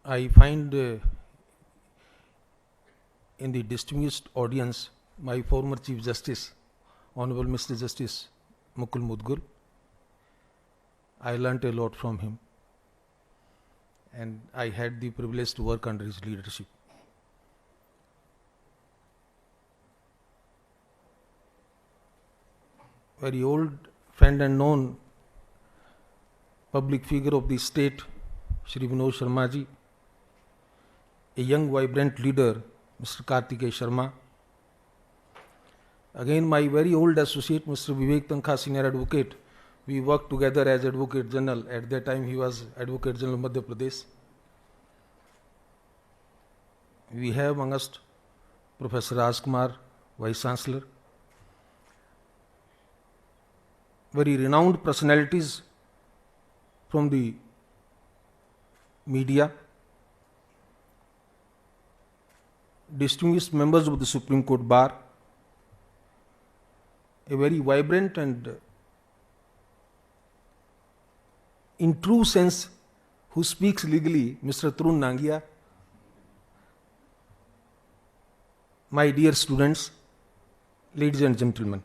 I find in the distinguished audience my former Chief Justice, Honorable Mr. Justice Mukul Mudgul. I learnt a lot from him, and I had the privilege to work under his leadership. Very old friend and known public figure of the state, Shri Vinod Sharma ji, a young vibrant leader, Mr. Kartikeya Sharma. Again, my very old associate, Mr. Vivek Tankha, senior advocate. We worked together as Advocate General. At that time, he was Advocate General Madhya Pradesh. We have amongst Professor Rajkumar, Vice Chancellor, very renowned personalities from the media, distinguished members of the Supreme Court Bar, a very vibrant and in true sense who speaks legally, Mr. Tarun Nangia, my dear students, ladies and gentlemen.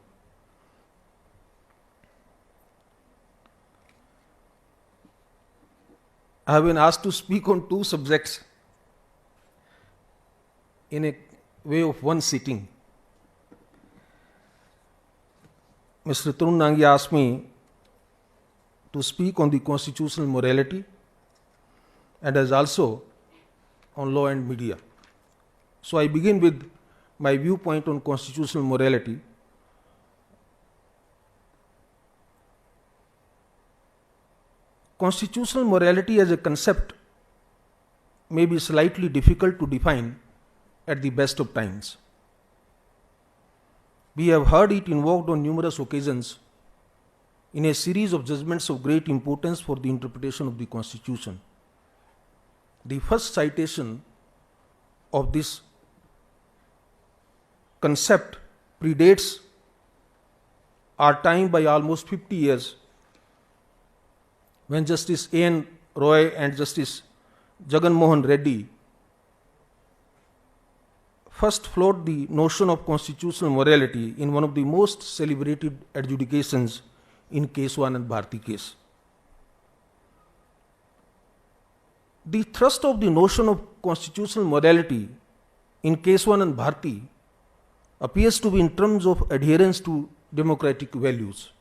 I have been asked to speak on two subjects in a way of one sitting. Mr. Tarun Nangia asked me to speak on the constitutional morality and as also on law and media. So I begin with my viewpoint on constitutional morality. Constitutional morality as a concept may be slightly difficult to define at the best of times. We have heard it invoked on numerous occasions in a series of judgments of great importance for the interpretation of the Constitution. The first citation of this concept predates our time by almost 50 years, when Justice A.N. Roy and Justice Jagan Mohan Reddy first floated the notion of constitutional morality in one of the most celebrated adjudications in Keswanand Bharti case. The thrust of the notion of constitutional morality in Keswanand Bharti appears to be in terms of adherence to democratic values.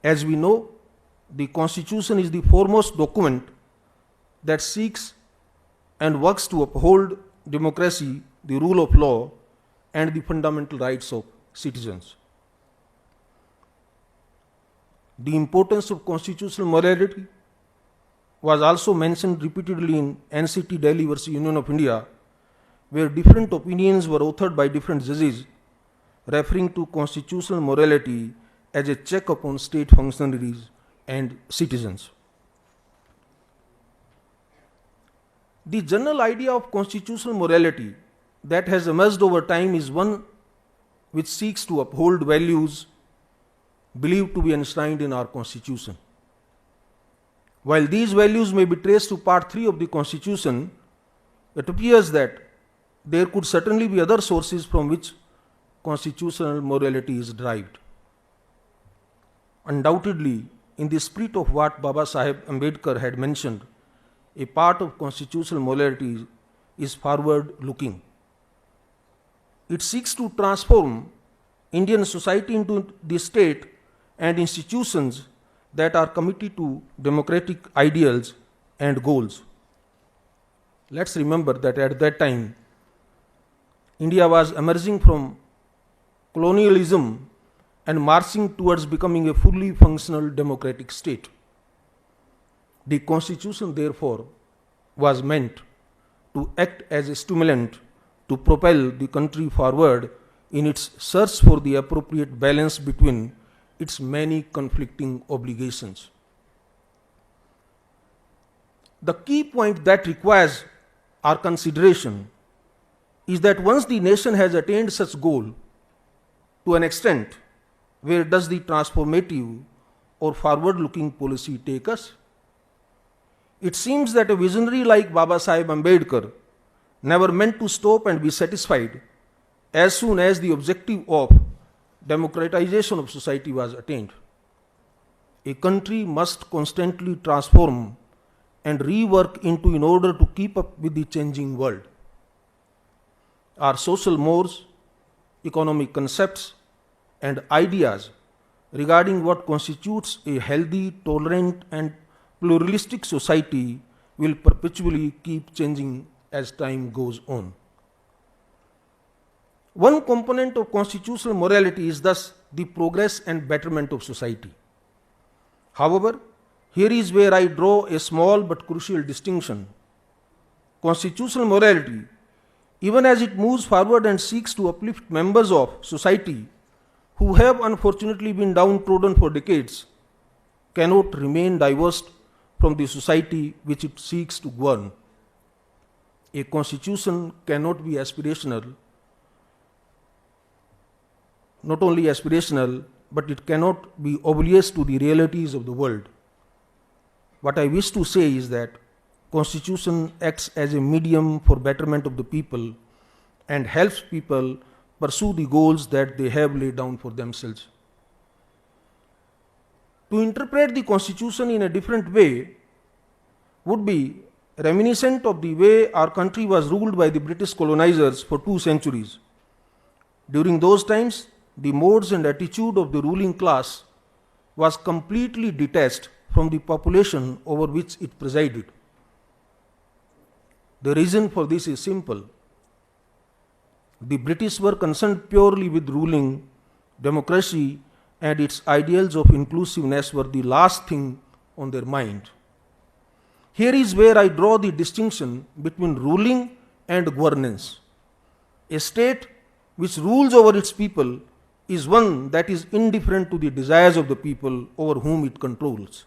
As we know, the Constitution is the foremost document that seeks and works to uphold democracy, the rule of law, and the fundamental rights of citizens. The importance of constitutional morality was also mentioned repeatedly in NCT Delhi versus Union of India, where different opinions were authored by different judges referring to constitutional morality as a check upon state functionaries and citizens. The general idea of constitutional morality that has emerged over time is one which seeks to uphold values believed to be enshrined in our Constitution. While these values may be traced to Part 3 of the Constitution, it appears that there could certainly be other sources from which constitutional morality is derived. Undoubtedly, in the spirit of what Baba Saheb Ambedkar had mentioned, a part of constitutional morality is forward-looking. It seeks to transform Indian society into the state and institutions that are committed to democratic ideals and goals. Let's remember that at that time, India was emerging from colonialism and marching towards becoming a fully functional democratic state. The Constitution, therefore, was meant to act as a stimulant to propel the country forward in its search for the appropriate balance between its many conflicting obligations. The key point that requires our consideration is that once the nation has attained such goal, to an extent, where does the transformative or forward-looking policy take us? It seems that a visionary like Baba Sahib Ambedkar never meant to stop and be satisfied as soon as the objective of democratization of society was attained. A country must constantly transform and rework into in order to keep up with the changing world. Our social mores, economic concepts, and ideas regarding what constitutes a healthy, tolerant, and pluralistic society will perpetually keep changing as time goes on. One component of constitutional morality is thus the progress and betterment of society. However, here is where I draw a small but crucial distinction. Constitutional morality, even as it moves forward and seeks to uplift members of society who have unfortunately been downtrodden for decades, cannot remain divorced from the society which it seeks to govern. A constitution cannot be aspirational, not only aspirational, but it cannot be oblivious to the realities of the world. What I wish to say is that Constitution acts as a medium for betterment of the people and helps people pursue the goals that they have laid down for themselves. To interpret the Constitution in a different way would be reminiscent of the way our country was ruled by the British colonizers for 2 centuries. During those times, the modes and attitude of the ruling class was completely detached from the population over which it presided. The reason for this is simple. The British were concerned purely with ruling. Democracy and its ideals of inclusiveness were the last thing on their mind. Here is where I draw the distinction between ruling and governance. A state which rules over its people is one that is indifferent to the desires of the people over whom it controls.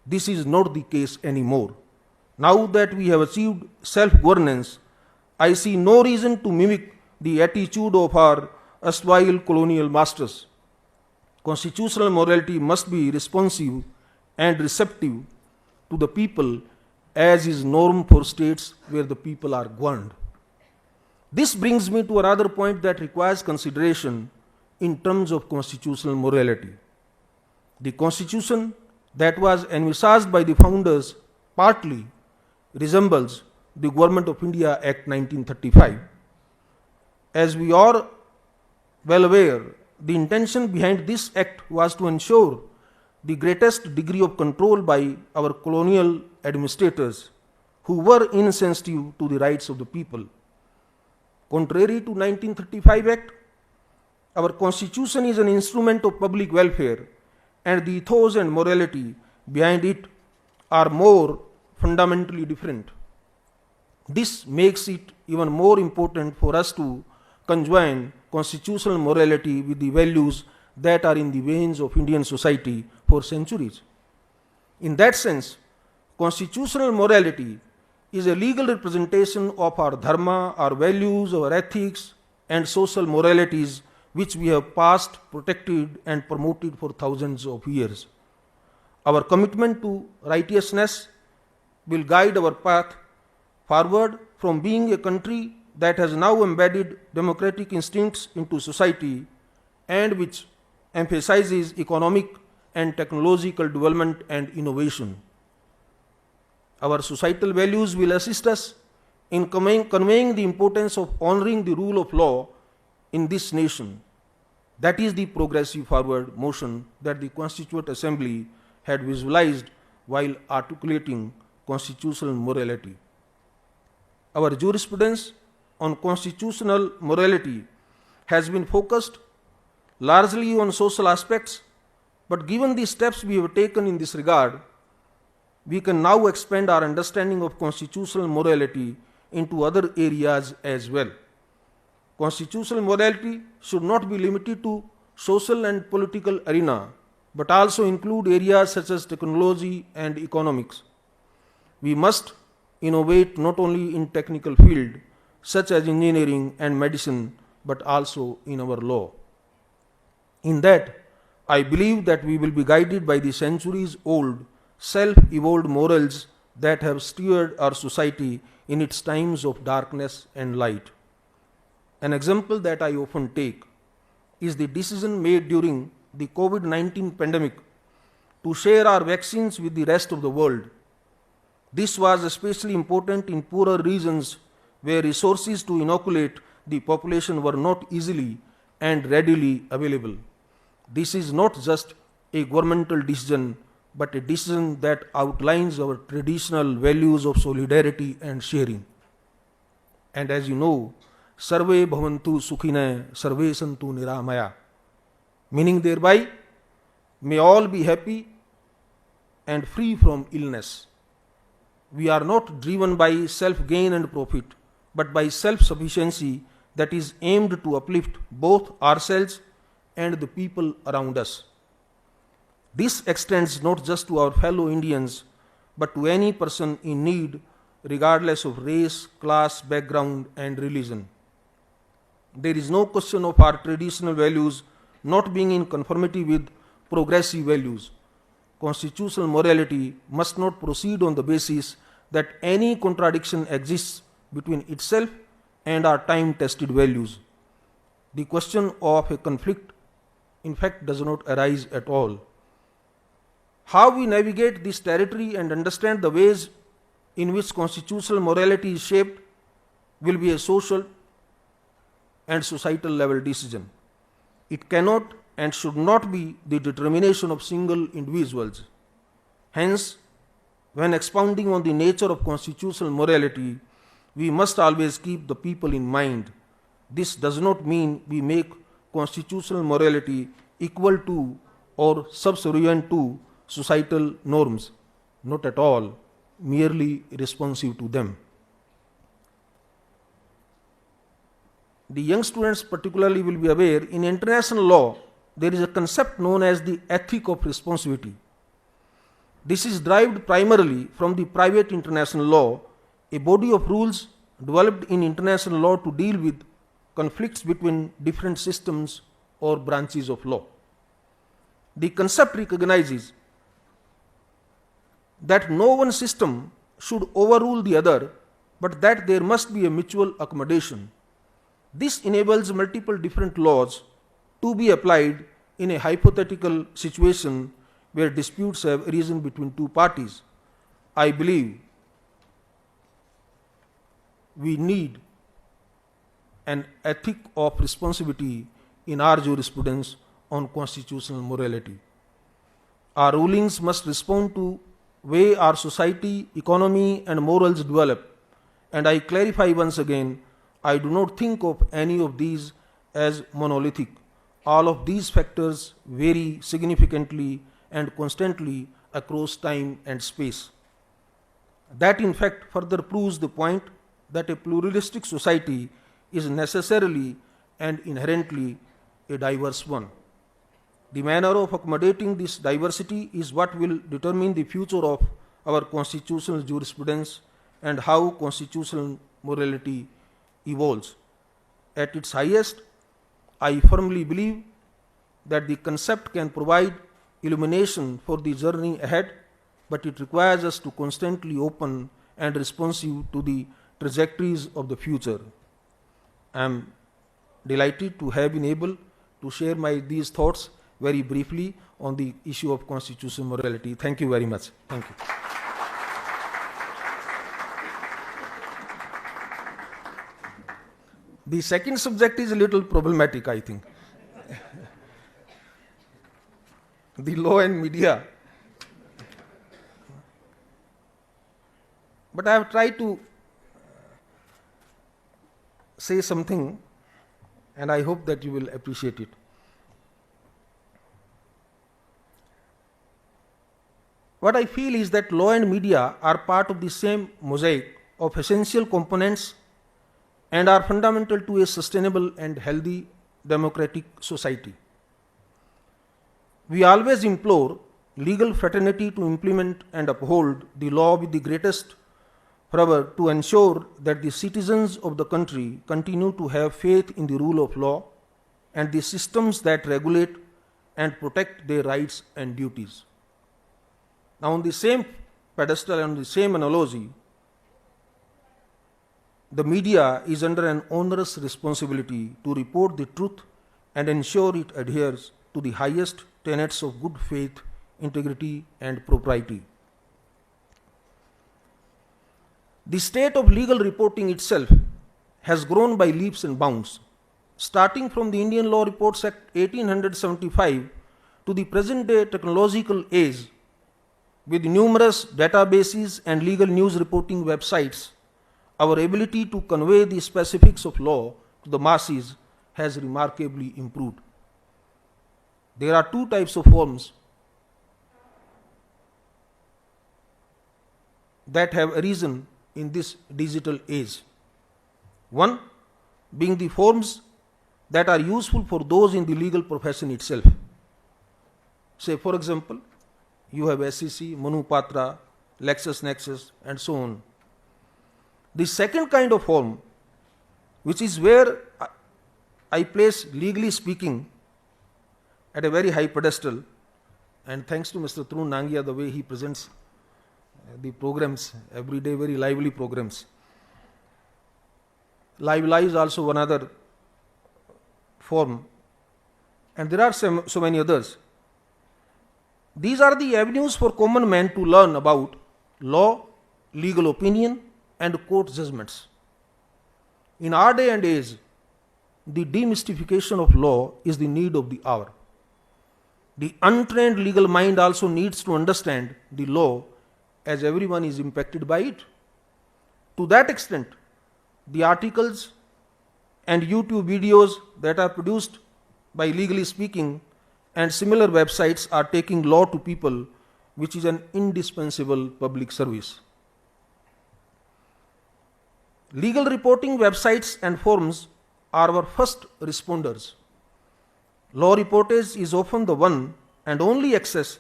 This is not the case anymore. Now that we have achieved self-governance, I see no reason to mimic the attitude of our erstwhile colonial masters. Constitutional morality must be responsive and receptive to the people, as is norm for states where the people are governed. This brings me to another point that requires consideration in terms of constitutional morality. The Constitution that was envisaged by the founders partly resembles the Government of India Act 1935. As we are well aware, the intention behind this act was to ensure the greatest degree of control by our colonial administrators who were insensitive to the rights of the people. Contrary to 1935 Act, our Constitution is an instrument of public welfare, and the ethos and morality behind it are more fundamentally different. This makes it even more important for us to conjoin constitutional morality with the values that are in the veins of Indian society for centuries. In that sense, constitutional morality is a legal representation of our dharma, our values, our ethics, and social moralities which we have passed, protected, and promoted for thousands of years. Our commitment to righteousness will guide our path forward from being a country that has now embedded democratic instincts into society and which emphasizes economic and technological development and innovation. Our societal values will assist us in conveying the importance of honoring the rule of law in this nation. That is the progressive forward motion that the Constituent Assembly had visualized while articulating constitutional morality. Our jurisprudence on constitutional morality has been focused largely on social aspects, but given the steps we have taken in this regard, we can now expand our understanding of constitutional morality into other areas as well. Constitutional morality should not be limited to social and political arena, but also include areas such as technology and economics. We must innovate not only in technical field such as engineering and medicine, but also in our law. In that, I believe that we will be guided by the centuries-old self-evolved morals that have steered our society in its times of darkness and light. An example that I often take is the decision made during the COVID-19 pandemic to share our vaccines with the rest of the world. This was especially important in poorer regions where resources to inoculate the population were not easily and readily available. This is not just a governmental decision, but a decision that outlines our traditional values of solidarity and sharing. And as you know, Sarve Bhavantu Sukhine Sarve Santu Niramaya, meaning thereby, may all be happy and free from illness. We are not driven by self-gain and profit, but by self-sufficiency that is aimed to uplift both ourselves and the people around us. This extends not just to our fellow Indians, but to any person in need, regardless of race, class, background, and religion. There is no question of our traditional values not being in conformity with progressive values. Constitutional morality must not proceed on the basis that any contradiction exists between itself and our time-tested values. The question of a conflict, in fact, does not arise at all. How we navigate this territory and understand the ways in which constitutional morality is shaped will be a social and societal level decision. It cannot and should not be the determination of single individuals. Hence, when expounding on the nature of constitutional morality, we must always keep the people in mind. This does not mean we make constitutional morality equal to or subservient to societal norms. Not at all, merely responsive to them. The young students particularly will be aware, in international law, there is a concept known as the ethic of responsibility. This is derived primarily from the private international law, a body of rules developed in international law to deal with conflicts between different systems or branches of law. The concept recognizes that no one system should overrule the other, but that there must be a mutual accommodation. This enables multiple different laws to be applied in a hypothetical situation where disputes have arisen between two parties. I believe we need an ethic of responsibility in our jurisprudence on constitutional morality. Our rulings must respond to way our society, economy, and morals develop. And I clarify once again, I do not think of any of these as monolithic. All of these factors vary significantly and constantly across time and space. That in fact further proves the point that a pluralistic society is necessarily and inherently a diverse one. The manner of accommodating this diversity is what will determine the future of our constitutional jurisprudence and how constitutional morality evolves. At its highest, I firmly believe that the concept can provide illumination for the journey ahead, but it requires us to constantly open and responsive to the trajectories of the future. I am delighted to have been able to share these thoughts very briefly on the issue of constitutional morality. Thank you very much. Thank you. The second subject is a little problematic, I think. The law and media. But I have tried to say something, and I hope that you will appreciate it. What I feel is that law and media are part of the same mosaic of essential components and are fundamental to a sustainable and healthy democratic society. We always implore legal fraternity to implement and uphold the law with the greatest fervor to ensure that the citizens of the country continue to have faith in the rule of law and the systems that regulate and protect their rights and duties. Now, on the same pedestal and the same analogy, the media is under an onerous responsibility to report the truth and ensure it adheres to the highest tenets of good faith, integrity, and propriety. The state of legal reporting itself has grown by leaps and bounds, starting from the Indian Law Reports Act 1875 to the present day technological age, with numerous databases and legal news reporting websites. Our ability to convey the specifics of law to the masses has remarkably improved. There are two types of forms that have arisen in this digital age. One being the forms that are useful for those in the legal profession itself. Say, for example, you have SEC, Manu Patra, LexisNexis, and so on. The second kind of form, which is where I place legally speaking at a very high pedestal, and thanks to Mr. Trun Nangia, the way he presents the programs every day, very lively programs. Live is also one other form, and there are so many others. These are the avenues for common man to learn about law, legal opinion, and court judgments. In our day and age, the demystification of law is the need of the hour. The untrained legal mind also needs to understand the law, as everyone is impacted by it. To that extent, the articles and YouTube videos that are produced by Legally Speaking and similar websites are taking law to people, which is an indispensable public service. Legal reporting websites and forums are our first responders. Law reportage is often the one and only access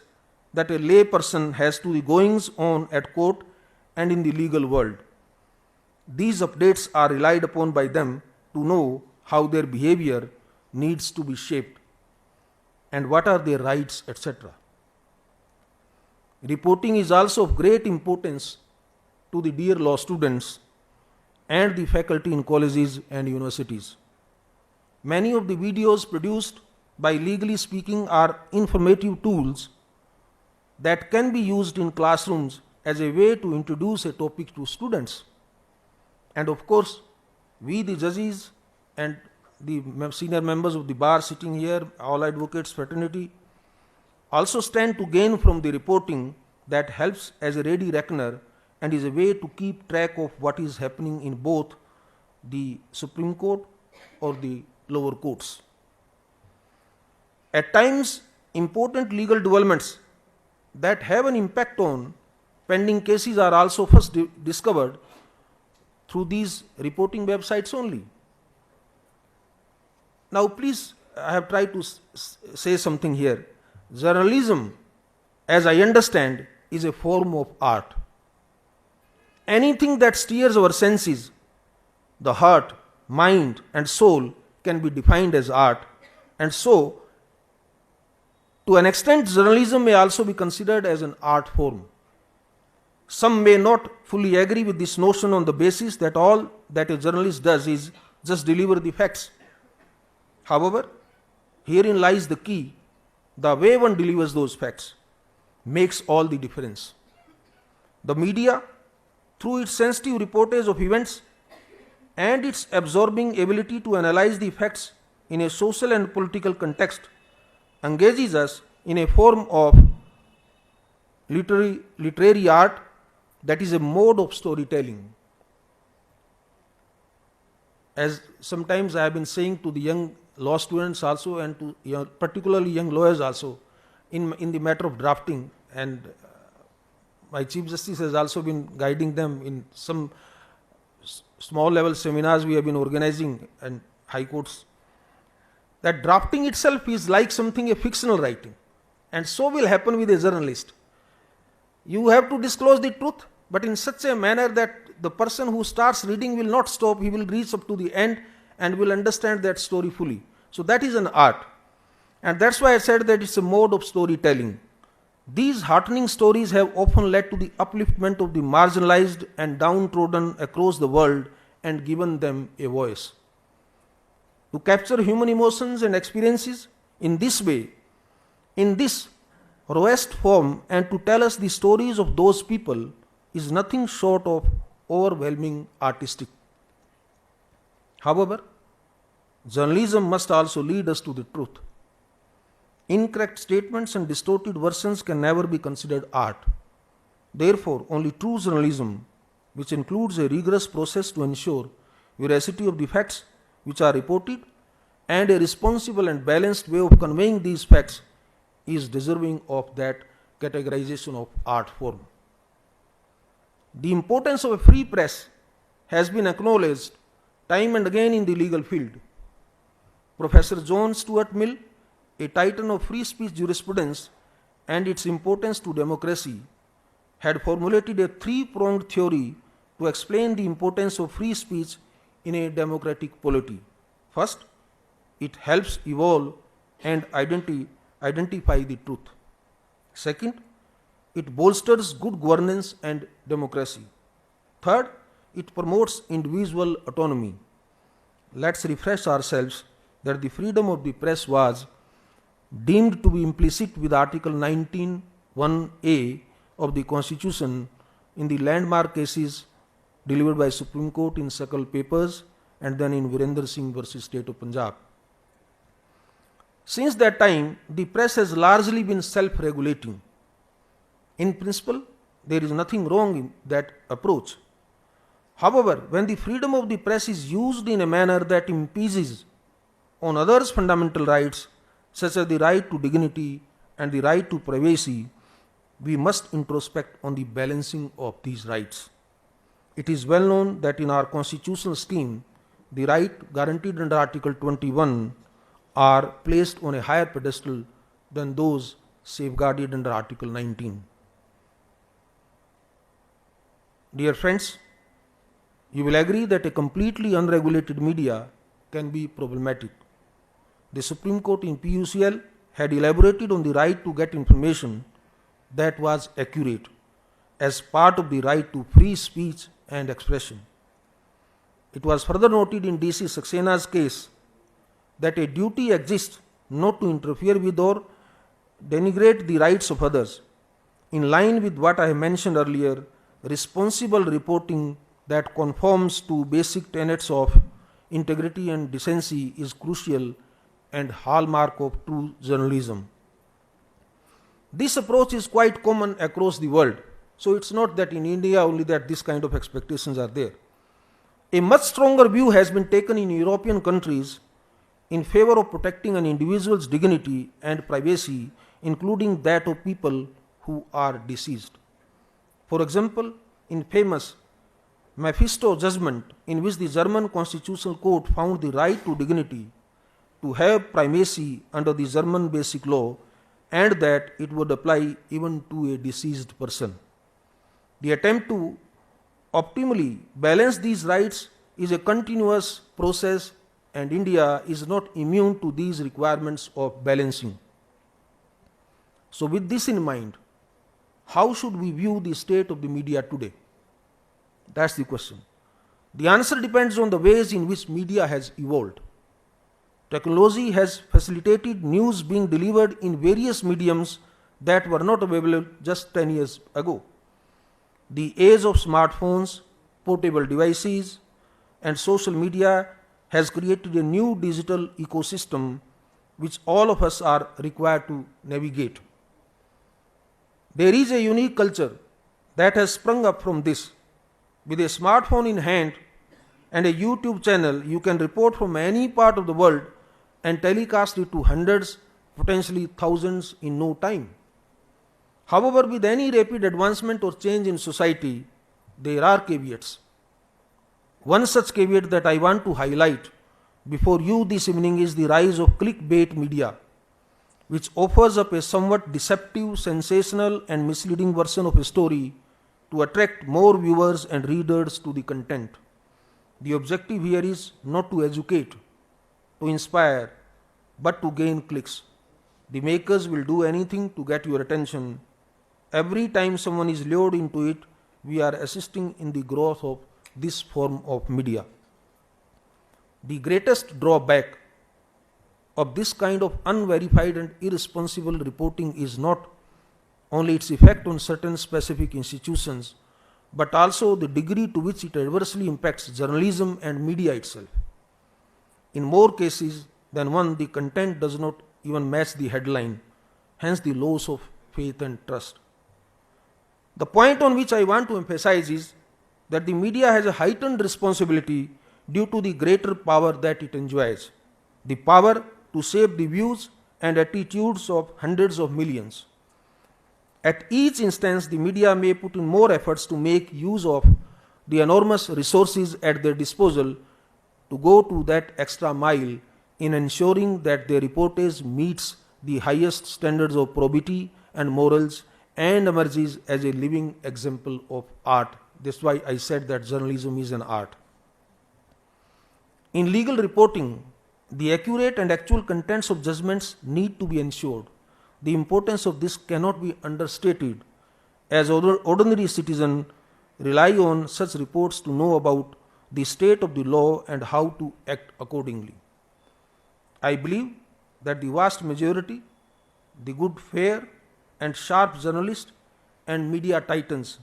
that a lay person has to the goings on at court and in the legal world. These updates are relied upon by them to know how their behavior needs to be shaped and what are their rights, etc. Reporting is also of great importance to the dear law students and the faculty in colleges and universities. Many of the videos produced by Legally Speaking are informative tools that can be used in classrooms as a way to introduce a topic to students. And of course, we the judges and the senior members of the bar sitting here, all advocates fraternity, also stand to gain from the reporting that helps as a ready reckoner and is a way to keep track of what is happening in both the Supreme Court or the lower courts. At times, important legal developments that have an impact on pending cases are also first discovered through these reporting websites only. Now please, I have tried to say something here. Journalism, as I understand, is a form of art. Anything that steers our senses, the heart, mind, and soul can be defined as art, and so to an extent journalism may also be considered as an art form. Some may not fully agree with this notion on the basis that all that a journalist does is just deliver the facts. However, herein lies the key. The way one delivers those facts makes all the difference. The media, through its sensitive reportage of events and its absorbing ability to analyze the facts in a social and political context, engages us in a form of literary art that is a mode of storytelling. As sometimes I have been saying to the young law students also and to particularly young lawyers also in the matter of drafting, and my Chief Justice has also been guiding them in some small level seminars we have been organizing and high courts, that drafting itself is like something a fictional writing, and so will happen with a journalist. You have to disclose the truth, but in such a manner that the person who starts reading will not stop, he will reach up to the end and will understand that story fully. So that is an art, and that's why I said that it's a mode of storytelling. These heartening stories have often led to the upliftment of the marginalized and downtrodden across the world and given them a voice. To capture human emotions and experiences in this way, in this rawest form, and to tell us the stories of those people is nothing short of overwhelming artistic. However, journalism must also lead us to the truth. Incorrect statements and distorted versions can never be considered art. Therefore, only true journalism, which includes a rigorous process to ensure veracity of the facts which are reported and a responsible and balanced way of conveying these facts, is deserving of that categorization of art form. The importance of a free press has been acknowledged time and again in the legal field. Professor John Stuart Mill, a titan of free speech jurisprudence and its importance to democracy, had formulated a three-pronged theory to explain the importance of free speech in a democratic polity. First, it helps evolve and identify the truth. Second, it bolsters good governance and democracy. Third, it promotes individual autonomy. Let's refresh ourselves that the freedom of the press was deemed to be implicit with Article 19(1)(a) of the Constitution in the landmark cases delivered by Supreme Court in Sakal Papers and then in Virender Singh versus State of Punjab. Since that time, the press has largely been self-regulating. In principle, there is nothing wrong in that approach. However, when the freedom of the press is used in a manner that impinges on others' fundamental rights, such as the right to dignity and the right to privacy, we must introspect on the balancing of these rights. It is well known that in our constitutional scheme, the right guaranteed under Article 21 are placed on a higher pedestal than those safeguarded under Article 19. Dear friends, you will agree that a completely unregulated media can be problematic. The Supreme Court in PUCL had elaborated on the right to get information that was accurate as part of the right to free speech and expression. It was further noted in D.C. Saxena's case that a duty exists not to interfere with or denigrate the rights of others. In line with what I have mentioned earlier, responsible reporting that conforms to basic tenets of integrity and decency is crucial and hallmark of true journalism. This approach is quite common across the world, so it's not that in India only that this kind of expectations are there. A much stronger view has been taken in European countries in favor of protecting an individual's dignity and privacy, including that of people who are deceased. For example, in famous Mephisto judgment, in which the German Constitutional Court found the right to dignity to have primacy under the German Basic Law and that it would apply even to a deceased person. The attempt to optimally balance these rights is a continuous process, and India is not immune to these requirements of balancing. So with this in mind, how should we view the state of the media today? That's the question. The answer depends on the ways in which media has evolved. Technology has facilitated news being delivered in various mediums that were not available just 10 years ago. The age of smartphones, portable devices, and social media has created a new digital ecosystem which all of us are required to navigate. There is a unique culture that has sprung up from this. With a smartphone in hand and a YouTube channel, you can report from any part of the world and telecast it to hundreds, potentially thousands in no time. However, with any rapid advancement or change in society, there are caveats. One such caveat that I want to highlight before you this evening is the rise of clickbait media, which offers up a somewhat deceptive, sensational and misleading version of a story to attract more viewers and readers to the content. The objective here is not to educate, to inspire, but to gain clicks. The makers will do anything to get your attention every time someone is lured into it, we are assisting in the growth of this form of media. The greatest drawback of this kind of unverified and irresponsible reporting is not only its effect on certain specific institutions, but also the degree to which it adversely impacts journalism and media itself. In more cases than one, the content does not even match the headline, hence the loss of faith and trust. The point on which I want to emphasize is that the media has a heightened responsibility due to the greater power that it enjoys, the power to shape the views and attitudes of hundreds of millions. At each instance, the media may put in more efforts to make use of the enormous resources at their disposal to go to that extra mile in ensuring that their reportage meets the highest standards of probity and morals and emerges as a living example of art. That's why I said that journalism is an art. In legal reporting, the accurate and actual contents of judgments need to be ensured. The importance of this cannot be understated, as ordinary citizens rely on such reports to know about the state of the law and how to act accordingly. I believe that the vast majority, the good, fair, and sharp journalists and media titans,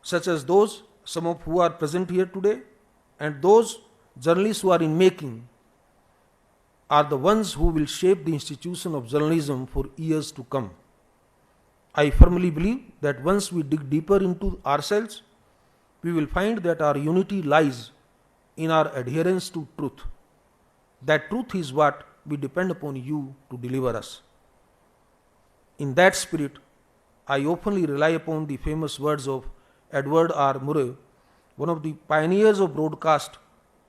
such as those, some of who are present here today, and those journalists who are in making, are the ones who will shape the institution of journalism for years to come. I firmly believe that once we dig deeper into ourselves, we will find that our unity lies in our adherence to truth. That truth is what we depend upon you to deliver us. In that spirit, I openly rely upon the famous words of Edward R. Murray, one of the pioneers of broadcast,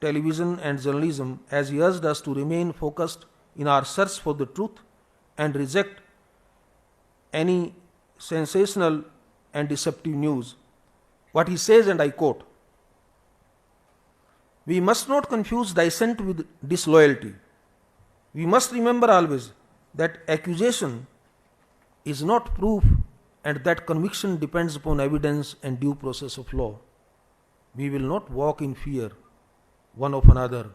television and journalism, as he urged us to remain focused in our search for the truth and reject any sensational and deceptive news. What he says, and I quote, "We must not confuse dissent with disloyalty. We must remember always that accusation is not proof and that conviction depends upon evidence and due process of law. We will not walk in fear one of another.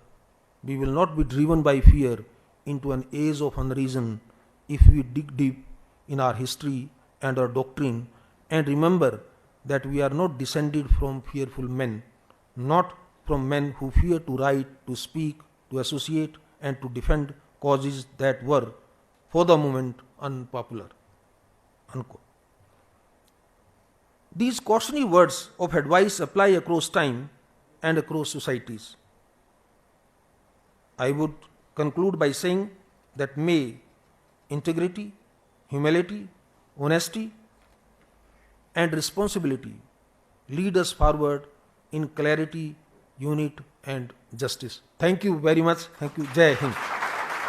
We will not be driven by fear into an age of unreason if we dig deep in our history and our doctrine and remember that we are not descended from fearful men, not from men who fear to write, to speak, to associate, and to defend causes that were, for the moment, unpopular." Unquote. These cautionary words of advice apply across time and across societies. I would conclude by saying that may integrity, humility, honesty, and responsibility lead us forward in clarity, unity, and justice. Thank you very much. Thank you. Jai Hind.